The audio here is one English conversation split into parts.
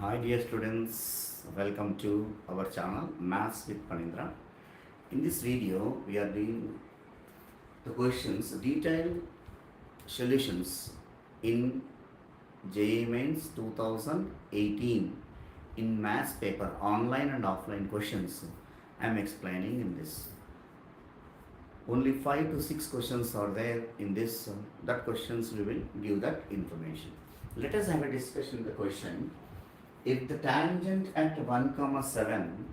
Hi dear students, welcome to our channel Maths with Phaneendra. In this video, we are doing the questions, detailed solutions in JEE Mains 2018 in Maths paper, online and offline questions. I am explaining in this. Only 5 to 6 questions are there in this. That questions we will give that information. Let us have a discussion the question. If the tangent at 1 comma 7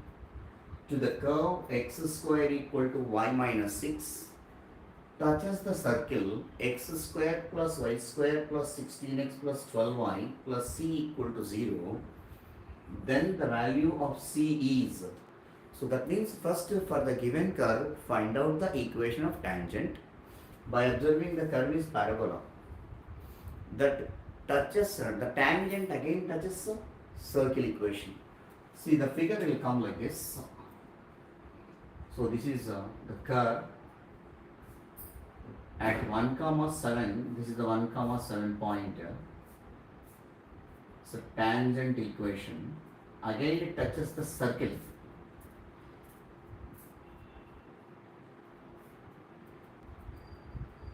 to the curve x square equal to y minus 6 touches the circle x square plus y square plus 16x plus 12y plus c equal to 0, then the value of c is. So that means first for the given curve, find out the equation of tangent by observing the curve is parabola. That touches, the tangent again touches circle equation. See, the figure will come like this. So this is the curve at 1 comma 7. This is the 1 comma 7 point. So tangent equation. Again it touches the circle.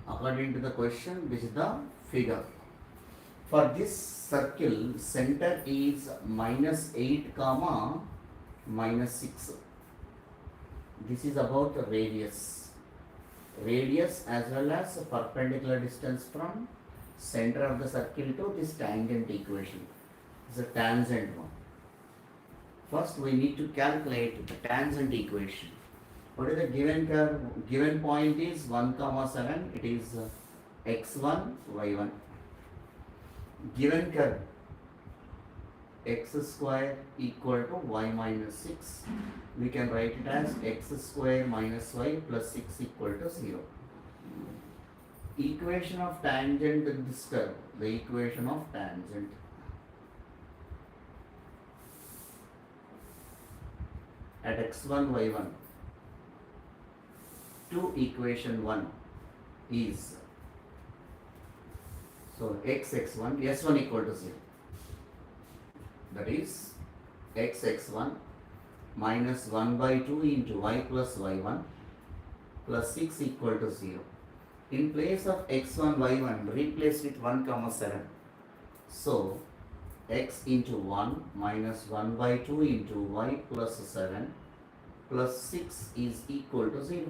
According to the question, this is the figure. For this circle, center is minus 8 comma minus 6. This is about radius. Radius as well as perpendicular distance from center of the circle to this tangent equation. It's a tangent one. First we need to calculate the tangent equation. What is the given curve? Given point is 1 comma 7. It is x1, y1. Given curve x square equal to y minus 6, we can write it as x square minus y plus 6 equal to 0. Equation of tangent in this curve, the equation of tangent. At x1, y1, to equation 1 is, so x1, s1 equal to 0. That is x1 minus 1 by 2 into y plus y1 plus 6 equal to 0. In place of x1, y1, replace with 1 comma 7. So x into 1 minus 1 by 2 into y plus 7 plus 6 is equal to 0.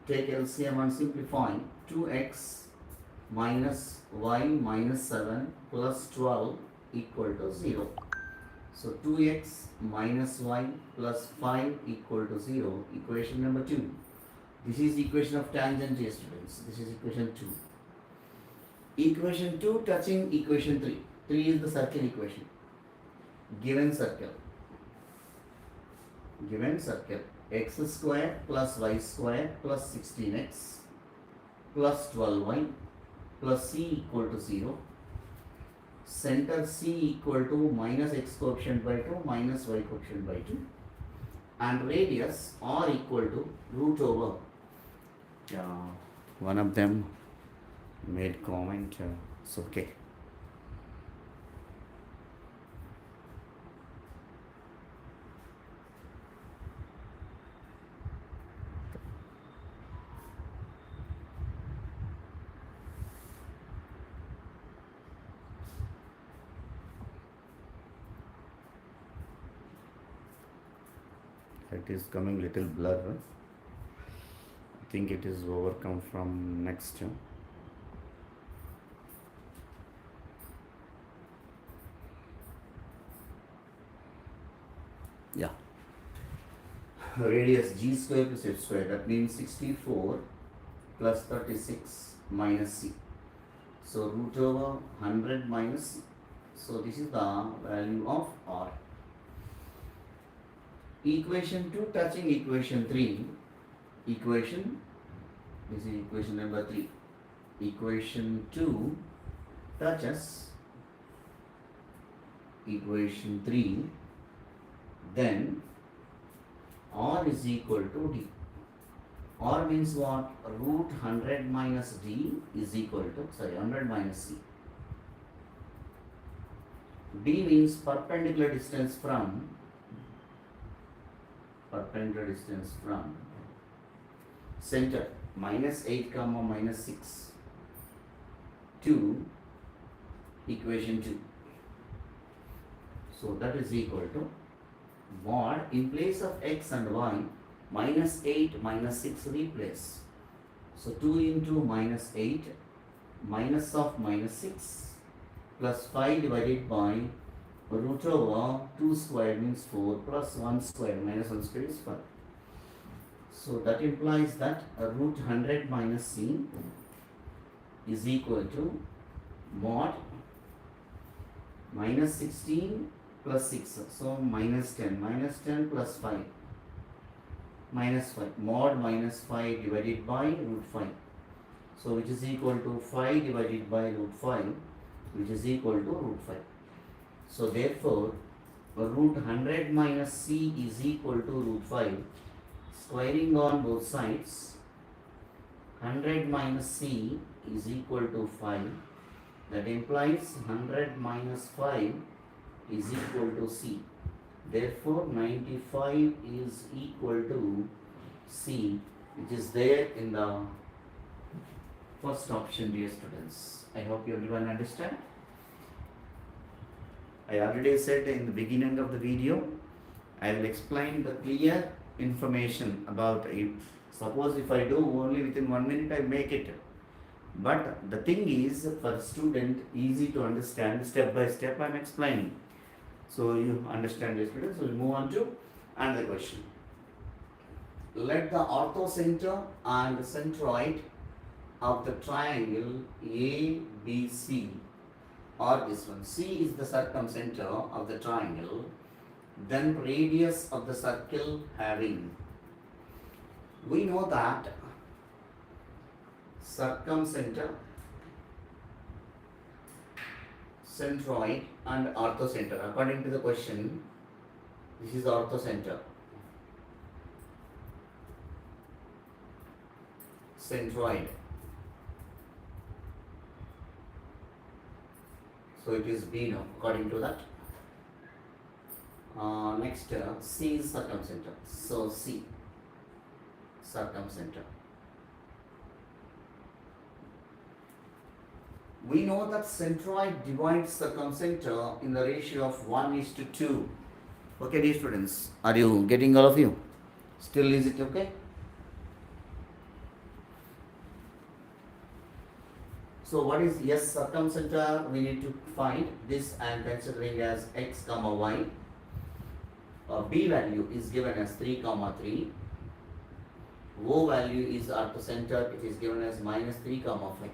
Take LCM and simplify. 2x minus y minus 7 plus 12 equal to 0. So 2x minus y plus 5 equal to 0. Equation number 2. This is equation of tangent, dear students. This is equation 2. Equation 2 touching equation 3. 3 is the circle equation. Given circle. Given circle. X square plus y square plus 16x plus 12y plus c equal to 0. Center c equal to minus x coefficient by 2 minus y coefficient by 2. And radius r equal to root over. One of them made comment. It's okay. It is coming little blur. I think it is overcome from next. Yeah. Radius g square plus h square. That means 64 plus 36 minus c. So root over 100 minus c. So this is the value of r. Equation 2 touching equation 3. This is equation number 3. Equation 2 touches equation 3. Then r is equal to d. R means what? Root 100 minus d is equal to, 100 minus c. D means perpendicular distance from center minus 8 comma minus 6 to equation 2. So that is equal to mod in place of x and y minus 8 minus 6 replace. So 2 into minus 8 minus of minus 6 plus 5 divided by root over 2 squared means 4 plus 1 squared minus 1 squared is 5. So that implies that root 100 minus c is equal to mod minus 16 plus 6. So minus 10 plus 5 minus 5 mod minus 5 divided by root 5. So which is equal to 5 divided by root 5 which is equal to root 5. So therefore root 100 minus c is equal to root 5. Squaring on both sides, 100 minus c is equal to 5. That implies 100 minus 5 is equal to c. Therefore 95 is equal to c, which is there in the first option, dear students. I hope everyone understand. I already said in the beginning of the video, I will explain the clear information about it. Suppose if I do only within 1 minute, I make it. But the thing is, for student, easy to understand, step by step I am explaining. So you understand this, students. We'll move on to another question. Let the orthocenter and centroid of the triangle ABC or this one. C is the circumcenter of the triangle, then radius of the circle having. We know that circumcenter, centroid and orthocenter. According to the question, this is orthocenter, centroid. So it is B now, according to that. Next, C is circumcenter. So C, circumcenter. We know that centroid divides circumcenter in the ratio of 1:2. Okay, dear students, are you getting all of you? Still, is it okay? So what is S circumcenter? We need to find this. I am considering as x comma y. B value is given as 3 comma 3. O value is orthocenter. It is given as minus 3 comma 5.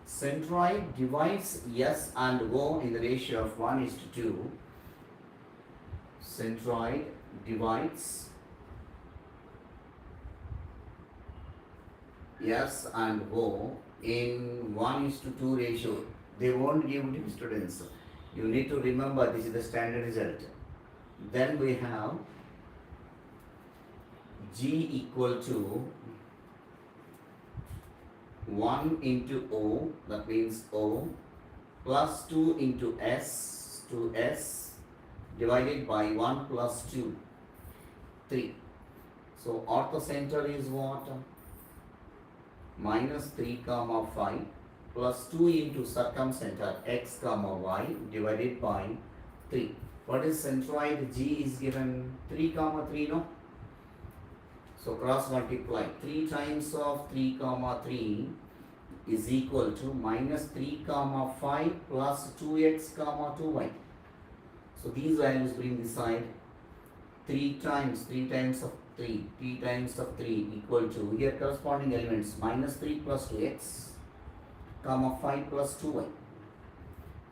Centroid divides S and O in the ratio of 1:2. Centroid divides S and O in 1:2 ratio. They won't give it to students. You need to remember this is the standard result. Then we have G equal to 1 into O, that means O, plus 2 into S, 2S, divided by 1 plus 2, 3. So orthocenter is what? Minus 3 comma 5 plus 2 into circumcenter x comma y divided by 3. What is centroid? G is given 3 comma 3, no? So cross multiply. 3 times of 3 comma 3 is equal to minus 3 comma 5 plus 2x comma 2y. So these values bring this side. 3 times of 3, 3 times of 3 equal to, here corresponding elements, minus 3 plus 2x comma 5 plus 2y.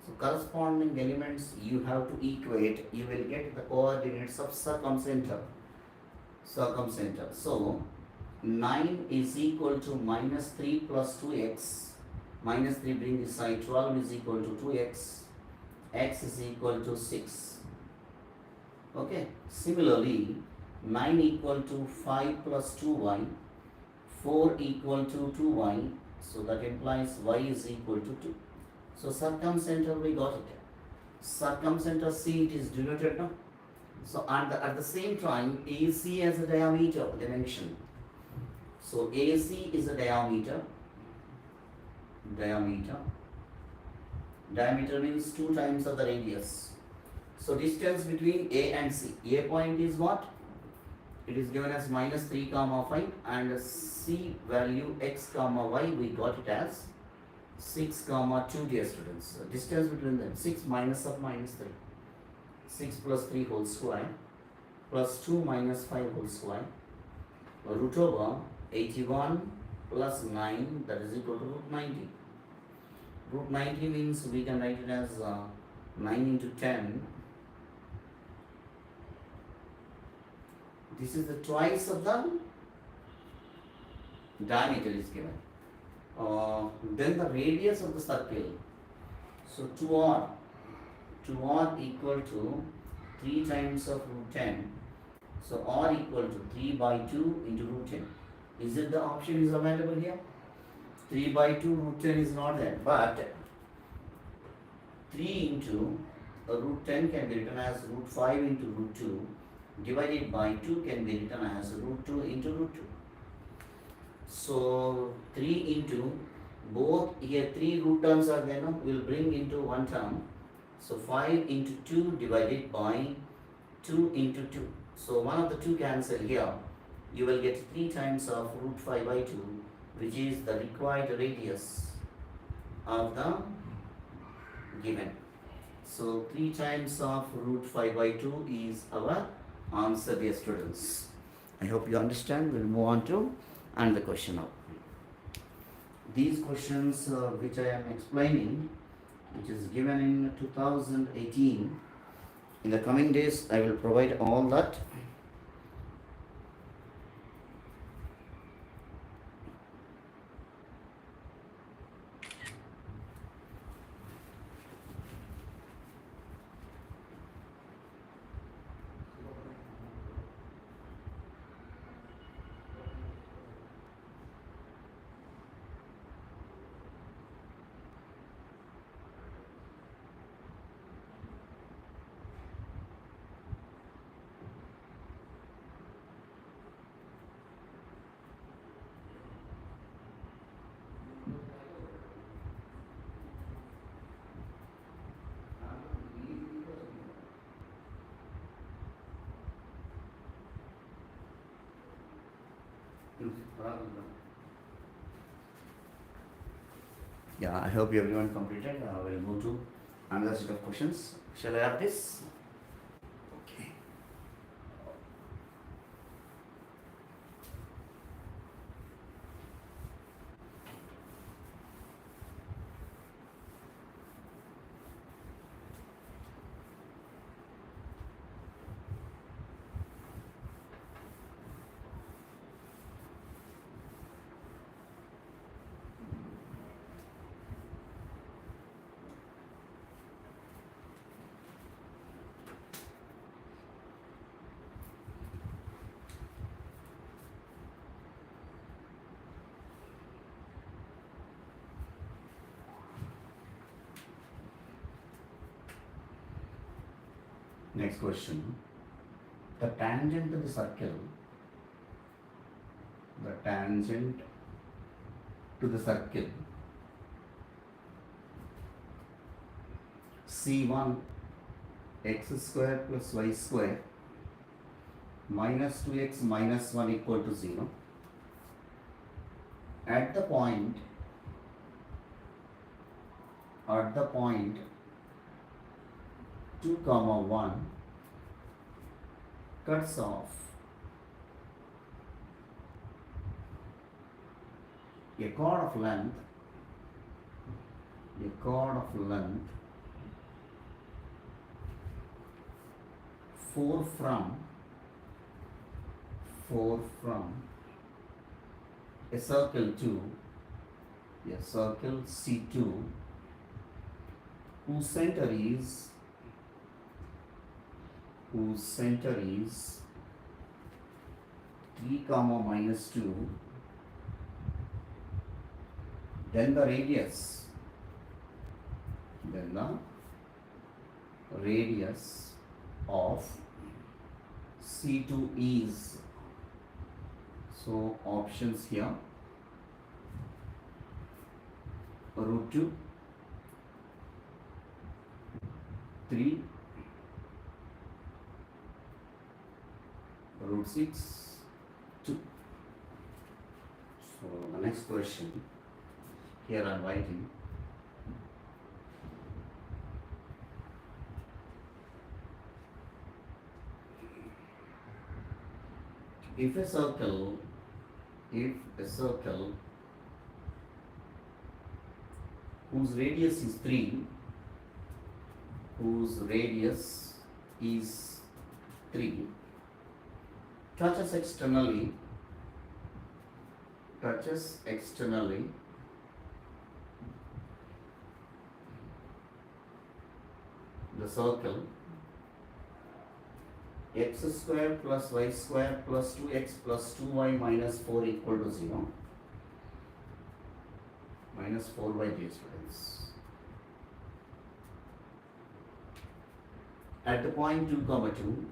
So corresponding elements you have to equate. You will get the coordinates of circumcenter. So 9 is equal to minus 3 plus 2x. Minus 3 bring this side. 12 is equal to 2x. X is equal to 6. Okay. Similarly, 9 equal to 5 plus 2y. 4 equal to 2y. So that implies y is equal to 2. So circumcenter we got it. circumcenter C, it is denoted now. So at the same time, AC has a diameter dimension. So AC is a diameter. Diameter means 2 times of the radius. So distance between A and C. A point is what? It is given as minus 3 comma 5, and C value x comma y, we got it as 6 comma 2, dear students. So distance between them, 6 minus of minus 3. 6 plus 3 whole square plus 2 minus 5 whole square root over 81 plus 9, that is equal to root 90. Root 90 means we can write it as 9 into 10. This is the twice of the diameter is given. Then the radius of the circle. So 2r equal to 3 times of root 10. So r equal to 3 by 2 into root 10. Is it the option is available here? 3 by 2 root 10 is not there, but 3 into root 10 can be written as root 5 into root 2 divided by 2 can be written as root 2 into root 2. So 3 into both, here 3 root terms are there now, will bring into one term. So 5 into 2 divided by 2 into 2. So one of the 2 cancel here. You will get 3 times of root 5 by 2, which is the required radius of the given. So 3 times of root 5 by 2 is our answer, dear students. I hope you understand. We'll move on to another question now. These questions which I am explaining, which is given in 2018, in the coming days I will provide all that. Yeah, I hope everyone completed. We'll move to another set of questions. Shall I have this? Okay. Next question. The tangent to the circle, C1 x square plus y square minus 2x minus 1 equal to 0. At the point 2 comma 1 cuts off a chord of length 4 from a circle C2 whose center is 3 comma minus 2, then the radius radius of C2 is, so options here, root 2, 3, root 6, 2. So the next question, here I am writing, if a circle whose radius is 3, touches externally the circle x square plus y square plus 2x plus 2y minus 4 equal to 0. Minus 4y, dear students. At the point 2 comma 2,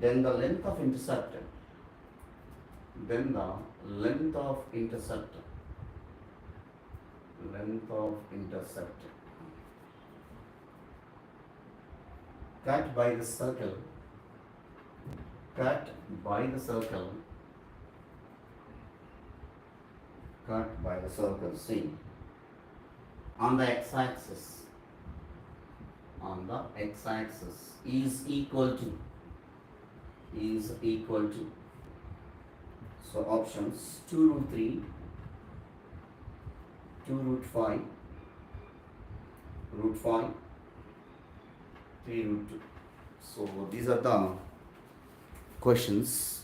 then the length of intercept cut by the circle C on the x-axis is equal to, so options 2 root 3, 2 root 5, 3 root 2. So these are the questions.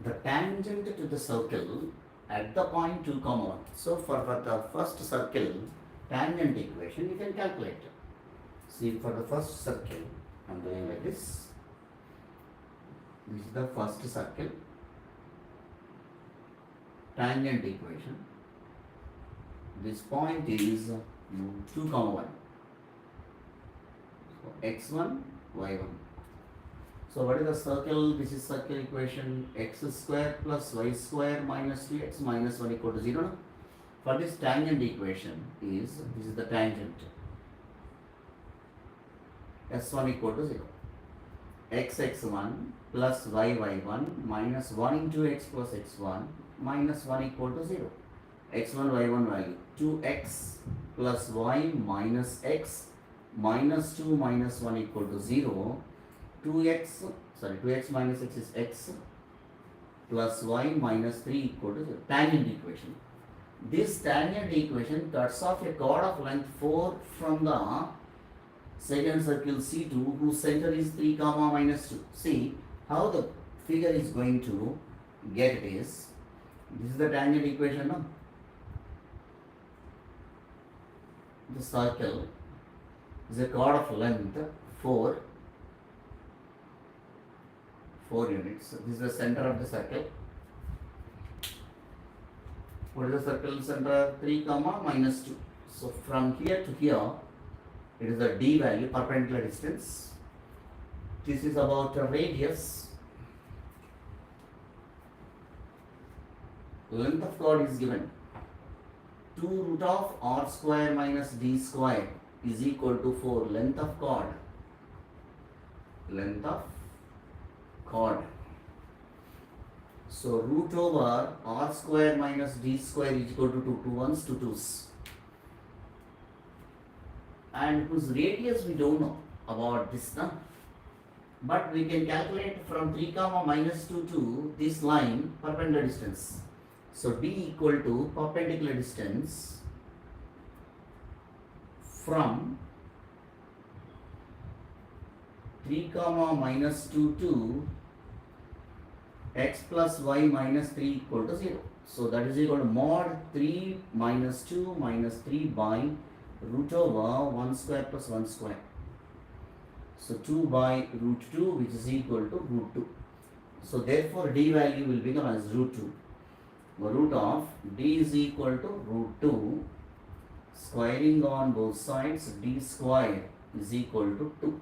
The tangent to the circle at the point 2 comma 1. So for the first circle tangent equation you can calculate. See, for the first circle I am doing like this. This is the first circle tangent equation. This point is 2 comma 1. So x1, y1. So what is the circle? This is circle equation, x square plus y square minus 2x minus 1 equal to 0. For this tangent equation this is the tangent, s1 equal to 0. x1 plus y1 minus 1 into x plus x1 minus 1 equal to 0. x1, y1 value 2x plus y minus x minus 2 minus 1 equal to 0. 2x minus x is x plus y minus 3 equal to 0. Tangent equation. This tangent equation cuts off a chord of length 4 from the second circle C2 whose center is 3 comma minus 2. See how the figure is going to get it is. This is the tangent equation, no? The circle is a chord of length 4 units. This is the center of the circle. What is the circle center? 3 comma minus 2. So from here to here, it is a d value, perpendicular distance. This is about a radius. Length of chord is given. 2 root of r square minus d square is equal to 4. Length of chord. Length of chord. So root over r square minus d square is equal to 2. 2 ones, 2 twos. And whose radius we don't know about this now. But we can calculate from 3 comma minus 2 to this line perpendicular distance. So d equal to perpendicular distance from 3 comma minus 2 to x plus y minus 3 equal to 0. So that is equal to mod 3 minus 2 minus 3 by root over 1 square plus 1 square. So 2 by root 2, which is equal to root 2. So therefore d value will become as root 2. Root of d is equal to root 2. Squaring on both sides, d square is equal to 2.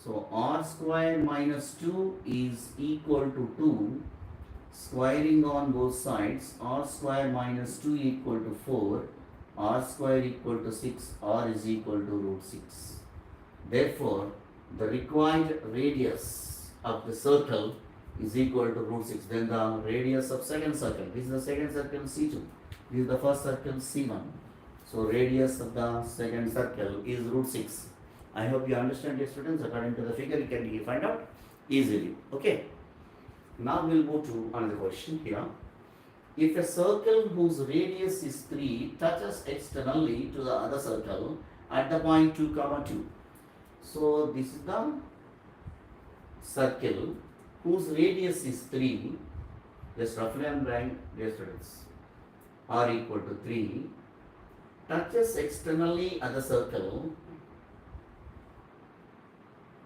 So r square minus 2 is equal to 2. Squaring on both sides, r square minus 2 equal to 4. R square equal to 6, r is equal to root 6. Therefore, the required radius of the circle is equal to root 6. Then the radius of second circle, this is the second circle C2. This is the first circle C1. So radius of the second circle is root 6. I hope you understand, dear students. According to the figure, you can find out easily. Okay. Now we'll go to another question here. If a circle whose radius is 3 touches externally to the other circle at the point 2 comma 2. So this is the circle whose radius is 3. Just roughly I am writing, dear students. R equal to 3 touches externally other circle.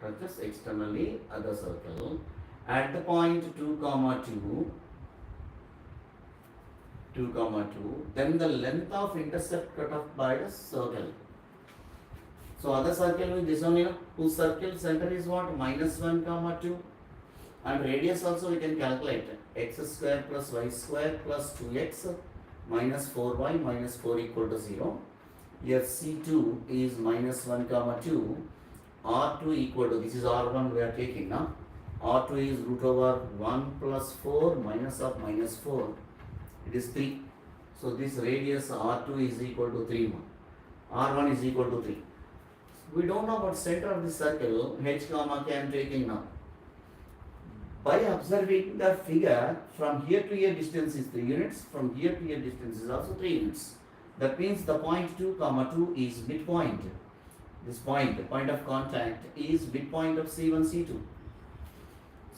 Touches externally other circle at the point 2 comma 2. 2 comma 2, then the length of intercept cut off by the circle. So other circle with this one, whose circle center is what? Minus 1 comma 2, and radius also we can calculate. X square plus y square plus 2x minus 4y minus 4 equal to 0. Here C2 is minus 1 comma 2. R2 equal to, this is R1 we are taking now. R2 is root over 1 plus 4 minus of minus 4. It is 3. So this radius R2 is equal to 3. R1 is equal to 3. We don't know about center of the circle. H comma k I am taking now. By observing the figure, from here to here distance is 3 units. From here to here distance is also 3 units. That means the point 2 comma 2 is midpoint. This point, the point of contact, is midpoint of C1, C2.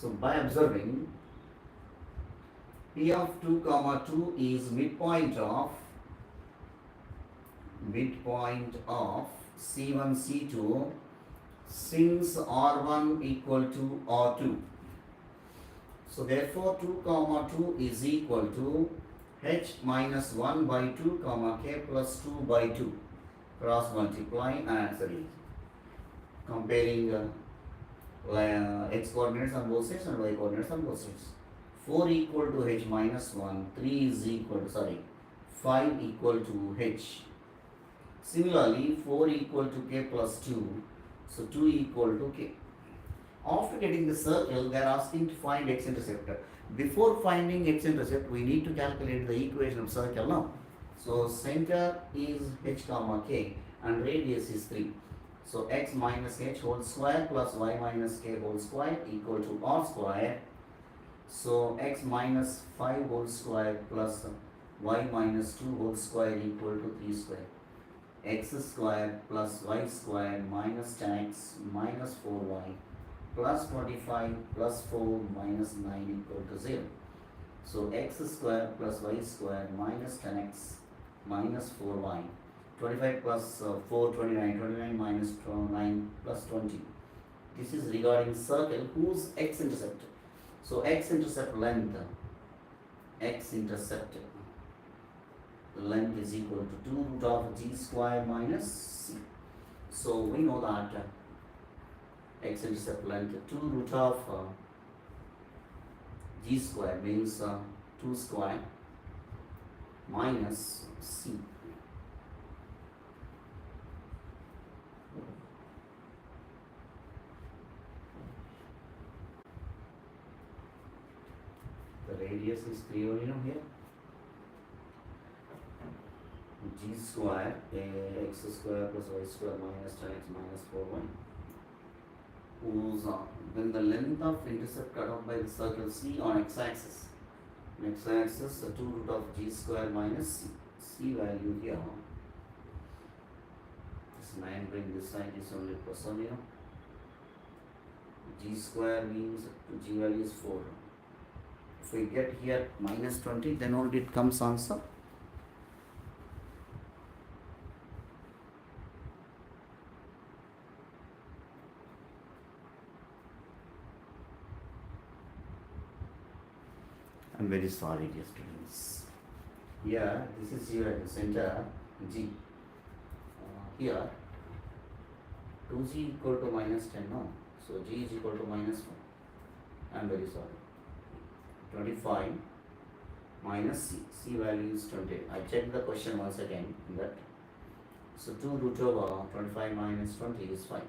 So by observing, P of 2 comma 2 is midpoint of C1 C2 since R1 equal to R2. So therefore 2 comma 2 is equal to H minus 1 by 2 comma K plus 2 by 2. Cross multiply and comparing x coordinates on both sides and y coordinates on both sides. 4 equal to H minus 1, 3 is equal to, 5 equal to H. Similarly, 4 equal to K plus 2, so 2 equal to K. After getting the circle, they are asking to find x-intercept. Before finding x-intercept, we need to calculate the equation of circle now. So center is H comma K and radius is 3. So x minus H whole square plus y minus K whole square equal to R square. So x minus 5 whole square plus y minus 2 whole square equal to 3 square. X square plus y square minus 10x minus 4y plus 45 plus 4 minus 9 equal to 0. So x square plus y square minus 10x minus 4y 25 plus 4, 29. 29 minus 9 plus 20. This is regarding circle whose x-intercept. So x-intercept length is equal to 2 root of g square minus c. So we know that x-intercept length 2 root of g square means 2 square minus c. The radius is clear, here. G square x square plus y square minus 10x minus 4y, whose then the length of intercept cut off by the circle C on x-axis. On x-axis, the 2 root of g square minus c. C value here. This 9 bring this side is only plus 1 here. G square means g value is 4. If we get here minus 20, then only it comes answer. I'm very sorry, dear students. Here, this is here at the center G. Here, 2G equal to minus 10, no? So G is equal to minus 1. I'm very sorry. 25 minus C. C value is 20. I checked the question once again. That. So 2 root over 25 minus 20 is 5.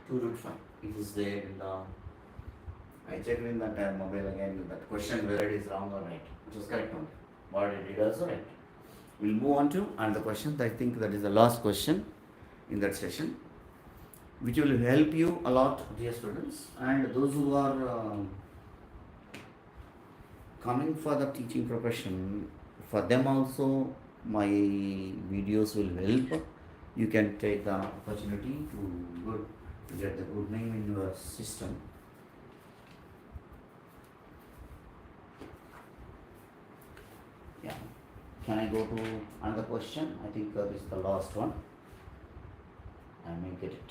2 root 5. It is there in the. I checked in that mobile again. That question whether it is wrong or right. It was correct one. What it is also right. We'll move on to another question. I think that is the last question in that session, which will help you a lot, dear students, and those who are coming for the teaching profession. For them also, my videos will help. You can take the opportunity to get the good name in your system. Yeah. Can I go to another question? I think this is the last one. I may get it.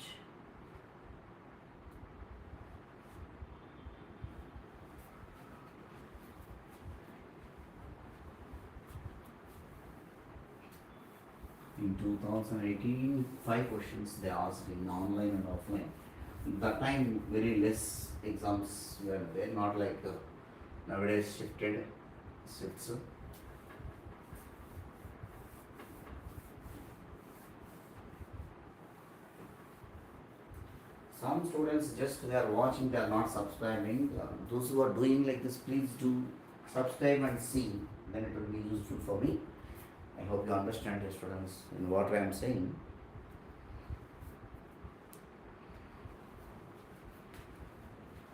In 2018, 5 questions they asked in online and offline. That time, very less exams were there, not like nowadays shifts. Some students just they are watching, they are not subscribing. Those who are doing like this, please do subscribe and see. Then it will be useful for me. I hope you understand, dear students, in what I am saying.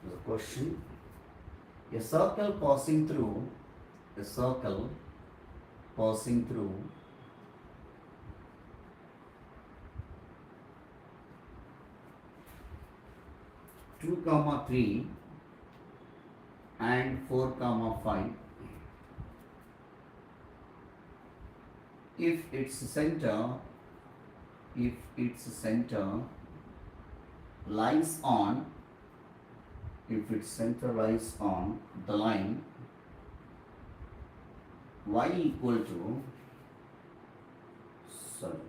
The question: a circle passing through 2, 3 and 4, 5. If its center lies on the line y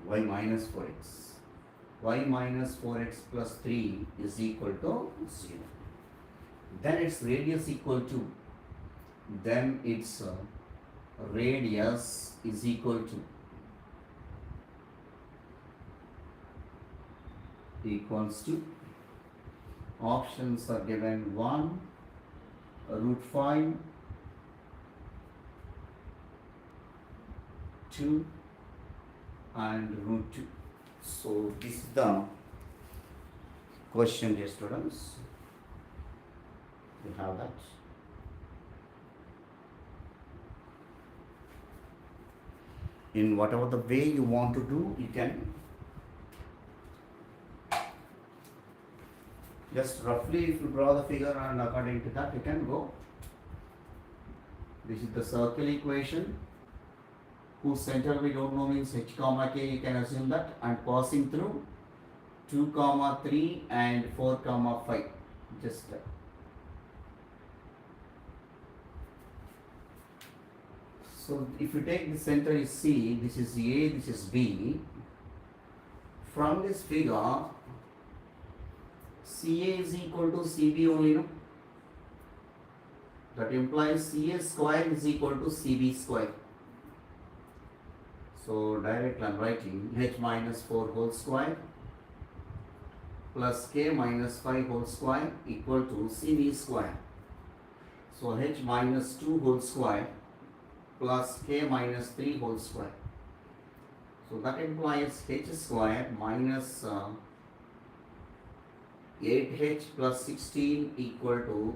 minus 4x. Y minus 4x plus 3 is equal to 0. Then its radius equal to. Then its radius is equal to. Equals to. Options are given 1, root 5, 2 and root 2. So this is the question, dear students. You have that. In whatever the way you want to do, you can just roughly, if you draw the figure and according to that, you can go. This is the circle equation. whose center we don't know means h comma k, you can assume that, and passing through 2 comma 3 and 4 comma 5. Just so if you take the center is C, this is A, this is B. From this figure, CA is equal to CB only, no? That implies CA square is equal to CB square. So directly I am writing h minus 4 whole square plus k minus 5 whole square equal to CB square. So h minus 2 whole square plus k minus 3 whole square. So that implies h square minus 8h plus 16 equal to,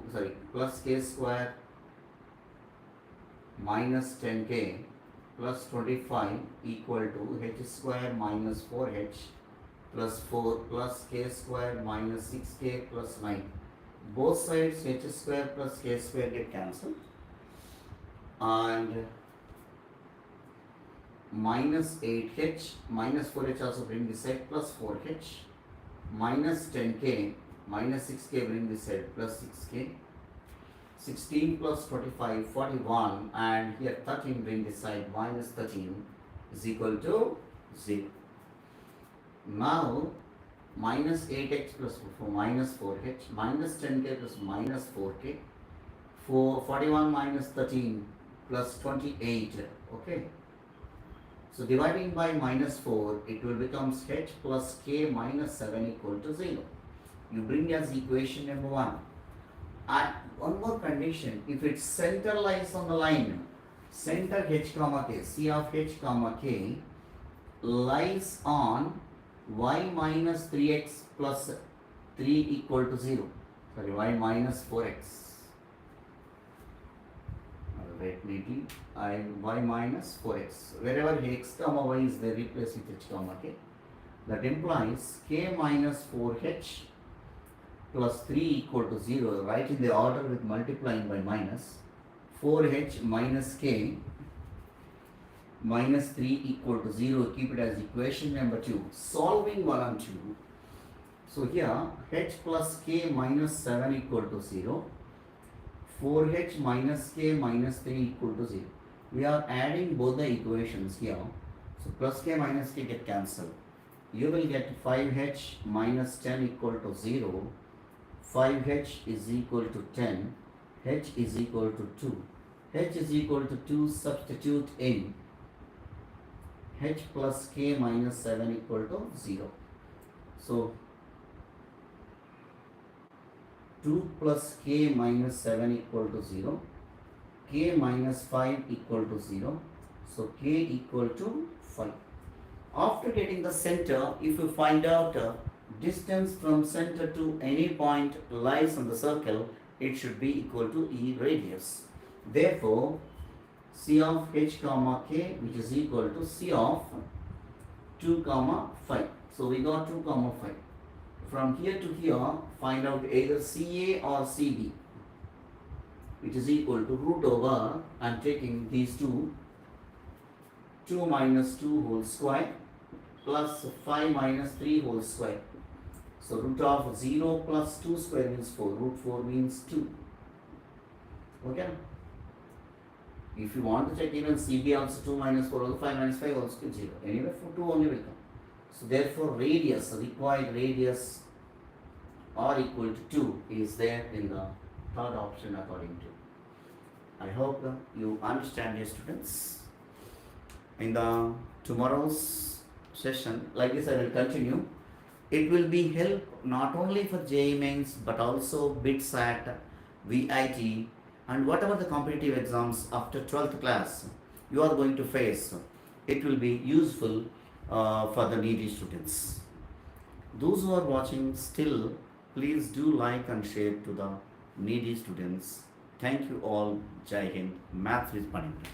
plus k square minus 10k plus 25 equal to h square minus 4h plus 4 plus k square minus 6k plus 9. Both sides h square plus k square get cancelled, and minus 8h minus 4h also bring this side plus 4h minus 10k minus 6k bring this side plus 6k, 16 plus 25 41, and here 13 bring this side minus 13 is equal to 0. Now minus 8h plus 4 minus 4h minus 10k plus minus 4k, 41 minus 13 plus 28. Okay, so dividing by minus 4, it will become h plus k minus 7 equal to 0. You bring as equation number 1. And one more condition, if its center lies on the line, center h comma k, c of h comma k lies on y minus 3x plus 3 equal to 0. Sorry, y minus 4x. Write neatly, y minus 4x. Wherever x comma y is there, replace with h comma k. That implies k minus 4h plus 3 equal to 0. Write in the order with multiplying by minus. 4h minus k minus 3 equal to 0. Keep it as equation number 2. Solving 1 and 2. So here h plus k minus 7 equal to 0. 4h minus k minus 3 equal to 0. We are adding both the equations here. So plus k minus k get cancelled. You will get 5h minus 10 equal to 0. 5h is equal to 10. H is equal to 2. H is equal to 2. Substitute in h plus k minus 7 equal to 0. So 2 plus k minus 7 equal to 0, k minus 5 equal to 0, so k equal to 5. After getting the center, if you find out distance from center to any point lies on the circle, it should be equal to e radius. Therefore, c of h comma k, which is equal to c of 2 comma 5. So we got 2 comma 5. From here to here, find out either CA or CB, which is equal to root over, I am taking these two, 2 minus 2 whole square plus 5 minus 3 whole square. So root of 0 plus 2 square means 4, root 4 means 2. Okay? If you want to check even CB also 2 minus 4 also 5 minus 5 also 0. Anyway, for 2 only will come. So therefore radius, required radius or equal to 2 is there in the third option according to. I hope you understand, dear students. In the tomorrow's session, like this I will continue. It will be help not only for JEE Mains but also BITSAT, VIT and whatever the competitive exams after 12th class you are going to face. It will be useful for the needy students. Those who are watching still, please do like and share to the needy students. Thank you all. Jai Hind. Maths with Phaneendra.